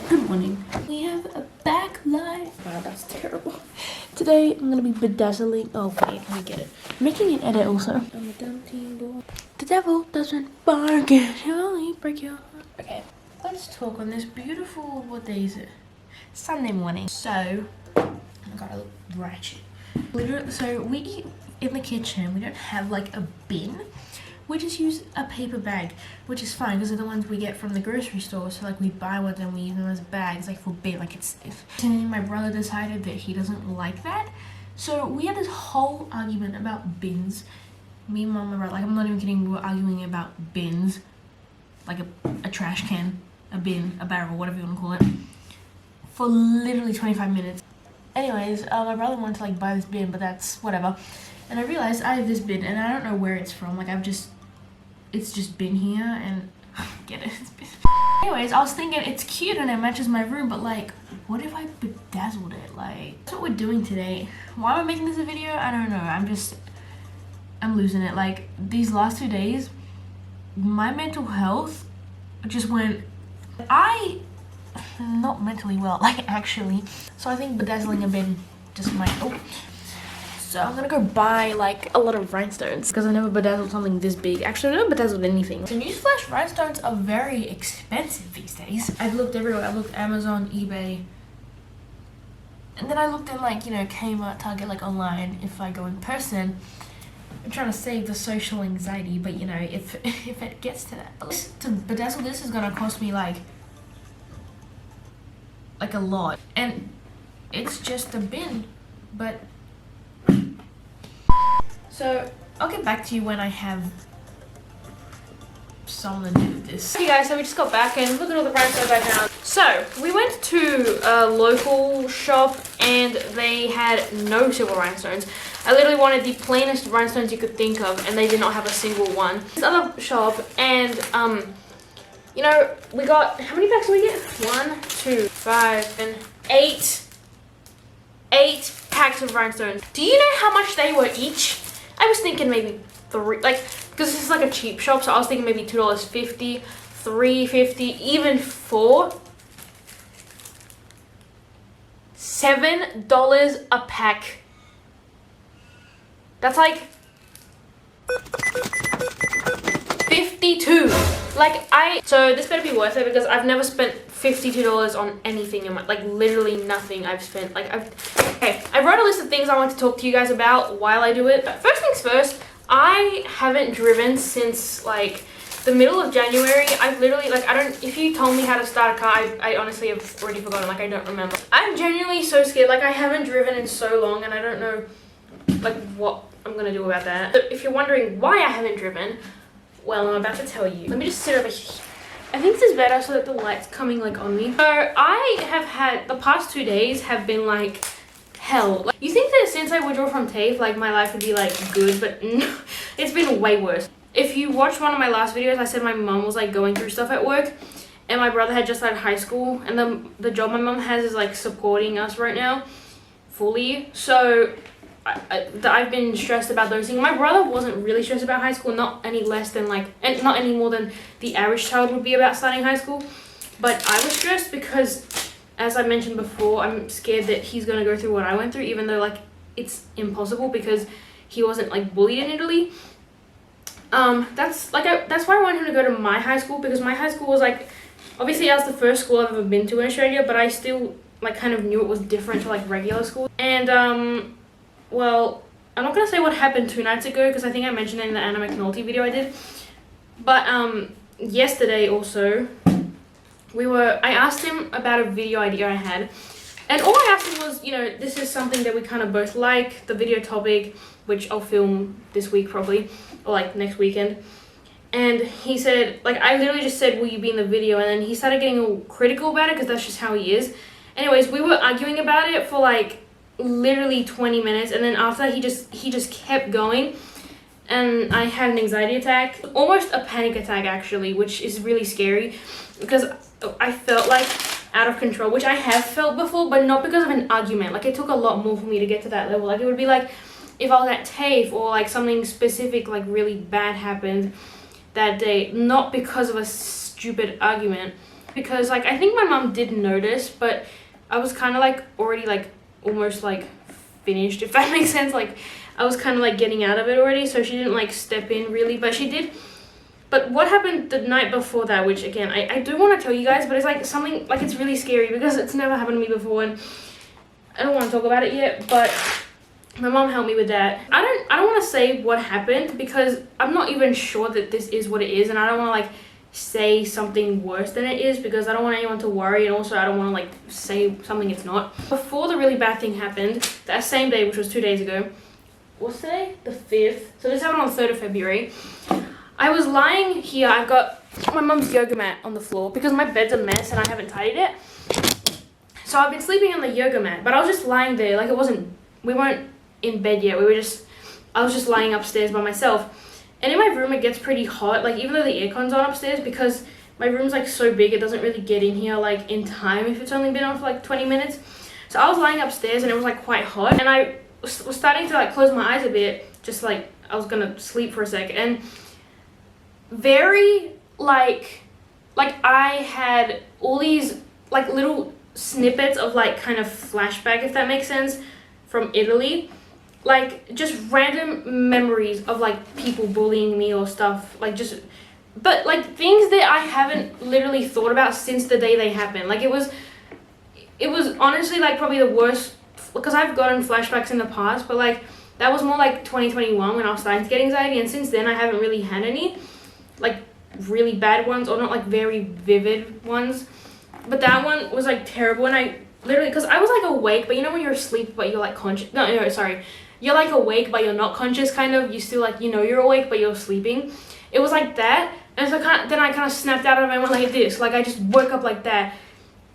Good morning. We have a backlight. Wow, that's terrible. Today I'm gonna be bedazzling. Oh wait, let me get it. Making an edit also. I'm a dumb teen boy. The devil doesn't bargain. He'll only break your heart. Okay, let's talk on this beautiful. What day is it? Sunday morning. So I gotta look ratchet. Literally, so we eat in the kitchen. We don't have like a bin. We just use a paper bag, which is fine because they're the ones we get from the grocery store. So like we buy ones and we use them as bags, like for bin, like it's safe. And then my brother decided that he doesn't like that. So we had this whole argument about bins. Me and mom and brother, like I'm not even kidding, we were arguing about bins. Like a trash can, a bin, a barrel, whatever you want to call it. For literally 25 minutes. Anyways, my brother wanted to like buy this bin, but that's whatever. And I realized I have this bin and I don't know where it's from. Like it's just been here and get it. Anyways, I was thinking it's cute and it matches my room, but like, what if I bedazzled it? Like, that's what we're doing today. Why am I making this a video? I don't know. I'm losing it. Like these last 2 days, my mental health just went. Not mentally well, like actually. So I think bedazzling a bin just might. Oh. So I'm gonna go buy like a lot of rhinestones because I never bedazzled something this big. Actually, I never bedazzled anything. So newsflash, rhinestones are very expensive these days. I've looked everywhere. I looked Amazon, eBay, and then I looked in like, you know, Kmart, Target, like online if I go in person. I'm trying to save the social anxiety, but you know, if it gets to that. But to bedazzle this is gonna cost me like a lot. And it's just a bin, but so I'll get back to you when I have something to do with this. Hey guys, so we just got back and look at all the rhinestones I found. So we went to a local shop and they had no silver rhinestones. I literally wanted the plainest rhinestones you could think of and they did not have a single one. This other shop and you know, we got, how many packs did we get? 1, 2, 5, and 8 packs of rhinestones. Do you know how much they were each? I was thinking maybe 3, like, because this is like a cheap shop, so I was thinking maybe $2.50, $3.50, even $4. $7 a pack. That's like 52. Like so this better be worth it because I've never spent $52 on anything in my, like literally nothing I've spent. Like okay, I wrote a list of things I want to talk to you guys about while I do it. But first things first, I haven't driven since like the middle of January. I've literally, like, if you told me how to start a car, I honestly have already forgotten. Like, I don't remember. I'm genuinely so scared. Like, I haven't driven in so long and I don't know like what I'm gonna do about that. So if you're wondering why I haven't driven, well, I'm about to tell you. Let me just sit over here. I think this is better so that the light's coming like on me. So I have had, the past 2 days have been like hell. Like, you think that since I withdrew from TAFE, like my life would be like good, but no, it's been way worse. If you watched one of my last videos, I said my mom was like going through stuff at work and my brother had just started high school and the job my mom has is like supporting us right now fully. So I've been stressed about those things. My brother wasn't really stressed about high school, not any less than like, and not any more than the average child would be about starting high school. But I was stressed because, as I mentioned before, I'm scared that he's gonna go through what I went through, even though like it's impossible because he wasn't like bullied in Italy. That's why I wanted him to go to my high school, because my high school was like, obviously that was the first school I've ever been to in Australia, but I still like kind of knew it was different to like regular school. And well, I'm not gonna say what happened 2 nights ago because I think I mentioned it in the Anna McNulty video I did. But yesterday also, I asked him about a video idea I had. And all I asked him was, you know, this is something that we kind of both like, the video topic, which I'll film this week probably, or like next weekend. And he said, like, I literally just said, will you be in the video? And then he started getting all critical about it because that's just how he is. Anyways, we were arguing about it for like literally 20 minutes, and then after he just kept going and I had an anxiety attack, almost a panic attack actually, which is really scary because I felt like out of control, which I have felt before, but not because of an argument. Like, it took a lot more for me to get to that level. Like, it would be like if I was at TAFE or like something specific like really bad happened that day, not because of a stupid argument. because like I think my mom did notice, but I was kind of like already like almost like finished, if that makes sense. Like I was kind of like getting out of it already, so she didn't like step in really, but she did. But what happened the night before that, which again I do want to tell you guys, but it's like something like it's really scary because it's never happened to me before, and I don't want to talk about it yet, but my mom helped me with that. I don't want to say what happened because I'm not even sure that this is what it is, and I don't want to like say something worse than it is because I don't want anyone to worry, and also I don't want to like say something it's not. Before the really bad thing happened, that same day, which was 2 days ago, what's today? The 5th. So this happened on the 3rd of February. I was lying here. I've got my mum's yoga mat on the floor because my bed's a mess and I haven't tidied it. So I've been sleeping on the yoga mat, but I was just lying there. Like we weren't in bed yet. I was just lying upstairs by myself. And in my room, it gets pretty hot. Like even though the aircon's on upstairs, because my room's like so big, it doesn't really get in here like in time if it's only been on for like 20 minutes. So I was lying upstairs and it was like quite hot. And I was starting to like close my eyes a bit, just like I was gonna sleep for a sec. And very like I had all these like little snippets of like kind of flashback, if that makes sense, from Italy. Like just random memories of like people bullying me or stuff, like just, but like things that I haven't literally thought about since the day they happened. Like it was honestly like probably the worst, because I've gotten flashbacks in the past, but like that was more like 2021 when I was starting to get anxiety, and since then I haven't really had any like really bad ones, or not like very vivid ones. But that one was like terrible, and I literally, because I was like awake, but you know when you're asleep but you're like conscious, no sorry, you're like awake but you're not conscious, kind of, you still like, you know, you're awake but you're sleeping. It was like that. And so then I kind of snapped out of it and went like this, like I just woke up like that,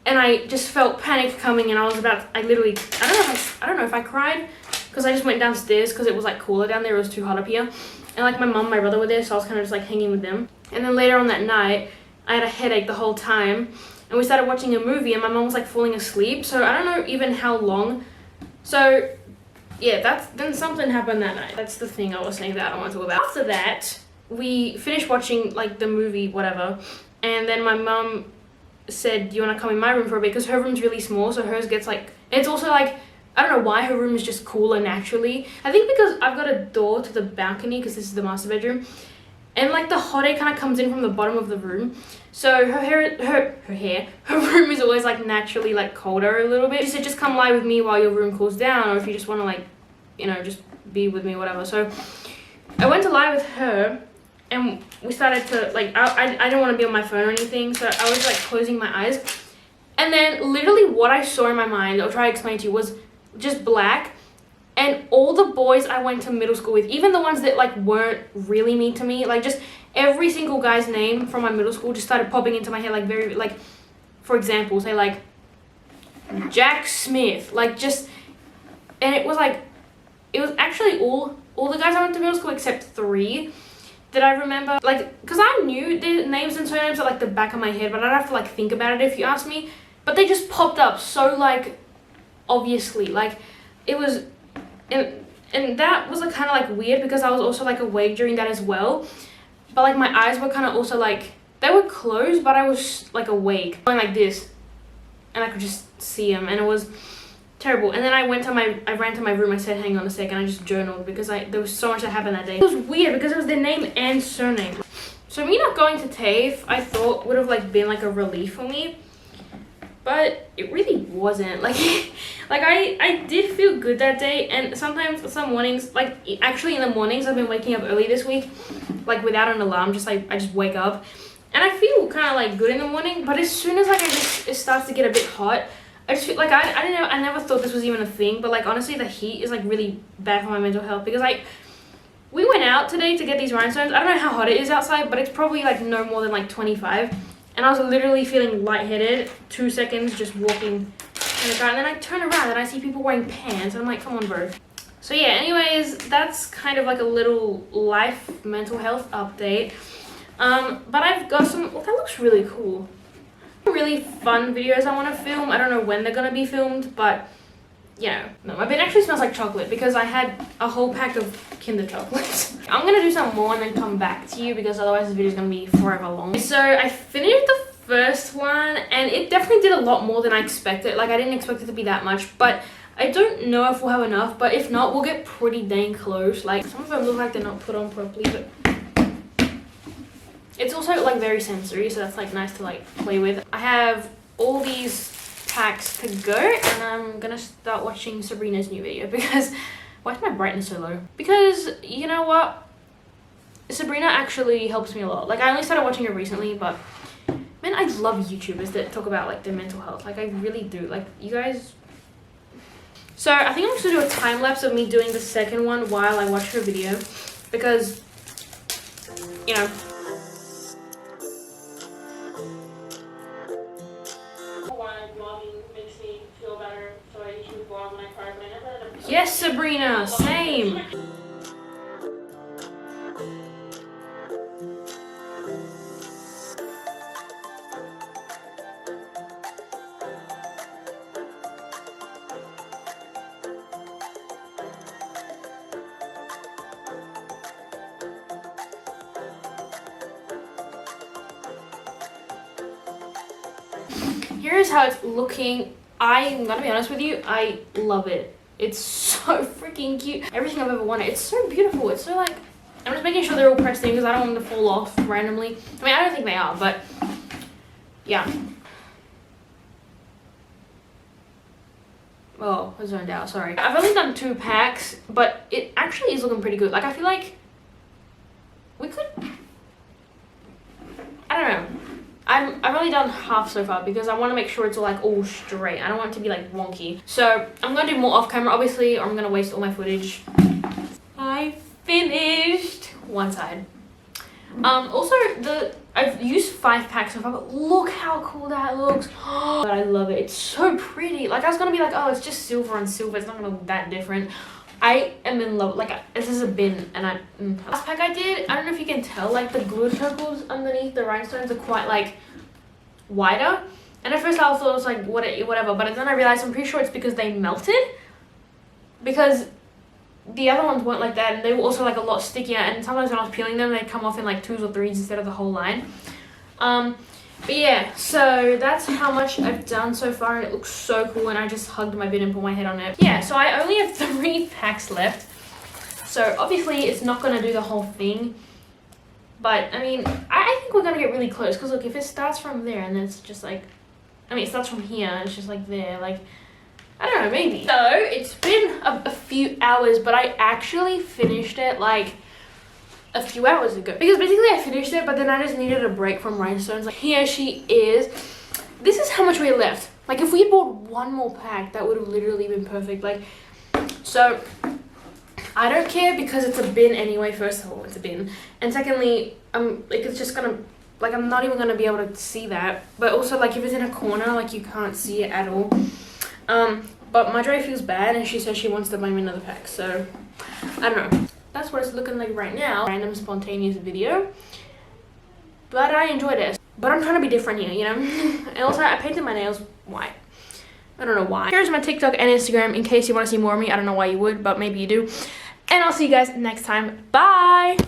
and I just felt panic coming, and I literally, I don't know if I cried, because I just went downstairs because it was like cooler down there, it was too hot up here, and like my mom and my brother were there, so I was kind of just like hanging with them. And then later on that night I had a headache the whole time, and we started watching a movie, and my mom was like falling asleep, so I don't know even how long. So yeah, then something happened that night. That's the thing I was saying that I don't want to talk about. After that, we finished watching like the movie, whatever, and then my mom said, do you want to come in my room for a bit, because her room's really small, so hers gets like, it's also like, I don't know why her room is just cooler naturally. I think because I've got a door to the balcony, because this is the master bedroom, and like the hot air kind of comes in from the bottom of the room, so her room is always like naturally like colder a little bit. She said, just come lie with me while your room cools down, or if you just want to like, you know, just be with me, whatever. So I went to lie with her, and we started to like, I didn't want to be on my phone or anything, so I was like closing my eyes, and then literally what I saw in my mind, I'll try to explain to you, was just black. And all the boys I went to middle school with, even the ones that like weren't really mean to me, like just every single guy's name from my middle school just started popping into my head, like very, like, for example, say like Jack Smith, like just, and it was like, it was actually all the guys I went to middle school except 3 that I remember, like, because I knew their names and surnames at like the back of my head, but I'd have to like think about it if you ask me, but they just popped up so like obviously, like it was. And that was like kind of like weird, because I was also like awake during that as well, but like my eyes were kind of also like, they were closed, but I was like awake, going like this, and I could just see them, and it was terrible. And then I ran to my room, I said hang on a second, I just journaled, because there was so much that happened that day. It was weird because it was their name and surname. So me not going to TAFE, I thought would have like been like a relief for me, but it really wasn't. Like like I did feel good that day, and sometimes some mornings, like actually in the mornings I've been waking up early this week, like without an alarm, just like I just wake up and I feel kind of like good in the morning, but as soon as like it starts to get a bit hot, I just feel like I never thought this was even a thing, but like honestly the heat is like really bad for my mental health, because like we went out today to get these rhinestones. I don't know how hot it is outside, but it's probably like no more than like 25. And I was literally feeling lightheaded 2 seconds just walking in the car. And then I turn around and I see people wearing pants. And I'm like, come on, bro. So yeah, anyways, that's kind of like a little life mental health update. But I've got some, that looks really cool. Really fun videos I want to film. I don't know when they're going to be filmed, but yeah. No, my bed actually smells like chocolate because I had a whole pack of Kinder chocolates. I'm gonna do some more and then come back to you, because otherwise this video is gonna be forever long. So I finished the first one, and it definitely did a lot more than I expected. Like, I didn't expect it to be that much, but I don't know if we'll have enough. But if not, we'll get pretty dang close. Like, some of them look like they're not put on properly, but it's also like very sensory, so that's like nice to like play with. I have all these packs to go, and I'm gonna start watching Sabrina's new video because why is my brightness so low? Because you know what, Sabrina actually helps me a lot. Like, I only started watching her recently, but man, I love YouTubers that talk about like their mental health. Like, I really do. Like, you guys. So I think I'm just gonna do a time lapse of me doing the second one while I watch her video, because you know. Yes, Sabrina, same. Here's how it's looking. I'm gonna be honest with you, I love it. It's so freaking cute. Everything I've ever wanted. It's so beautiful. It's so like, I'm just making sure they're all pressed in because I don't want them to fall off randomly. I mean, I don't think they are, but yeah. Oh, I zoned out, sorry. I've only done 2 packs, but it actually is looking pretty good. Like, I feel like we could, I don't know. I've only done half so far because I want to make sure it's like all straight. I don't want it to be like wonky. So I'm going to do more off camera, obviously, or I'm going to waste all my footage. I finished one side. Also, I've used 5 packs so far, but look how cool that looks. Oh, I love it. It's so pretty. Like, I was going to be like, oh, it's just silver on silver. It's not going to look that different. I am in love. Like, this is a bin, and last pack I did, I don't know if you can tell, like the glue circles underneath the rhinestones are quite like wider, and at first I thought it was like whatever, but then I realized I'm pretty sure it's because they melted, because the other ones weren't like that, and they were also like a lot stickier, and sometimes when I was peeling them they'd come off in like 2s or 3s instead of the whole line. But yeah, so that's how much I've done so far, and it looks so cool, and I just hugged my bin and put my head on it. Yeah, so I only have 3 packs left, so obviously it's not going to do the whole thing, but I mean, I think we're going to get really close, because look, if it starts from there and then it's just like, I mean, it starts from here and it's just like there, like, I don't know, maybe. So it's been a few hours, but I actually finished it like a few hours ago, because basically I finished it, but then I just needed a break from rhinestones. Like, here she is. This is how much we left. Like, if we bought one more pack, that would have literally been perfect. Like, so I don't care because it's a bin anyway. First of all, it's a bin, and secondly, like, it's just gonna, like, I'm not even gonna be able to see that. But also, like, if it's in a corner, like, you can't see it at all. But Madre feels bad, and she says she wants to buy me another pack, so I don't know. That's what it's looking like right now. Random spontaneous video, but I enjoyed it. But I'm trying to be different here, you know. And also, I painted my nails white. I don't know why. Here's my TikTok and Instagram in case you want to see more of me. I don't know why you would, but maybe you do. And I'll see you guys next time. Bye.